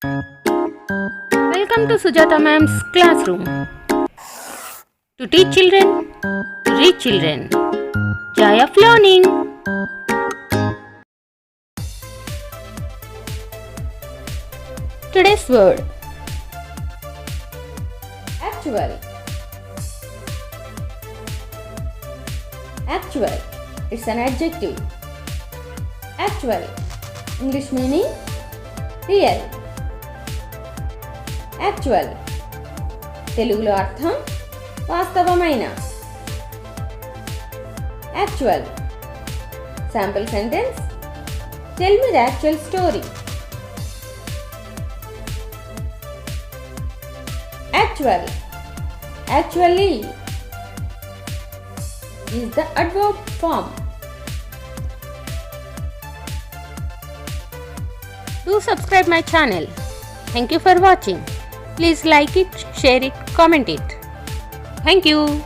Welcome to Sujatha ma'am's classroom. To teach children, to reach children. Joy of learning. Today's word. Actual. Actual. It's an adjective. Actual. English meaning real. Actual. తెలుగులో అర్థం వాస్తవమైన. Actual. Sample sentence. Tell me the actual story. Actual. Actually is the adverb form. Do subscribe my channel. Thank you for watching. Please like it, share it, comment it. Thank you.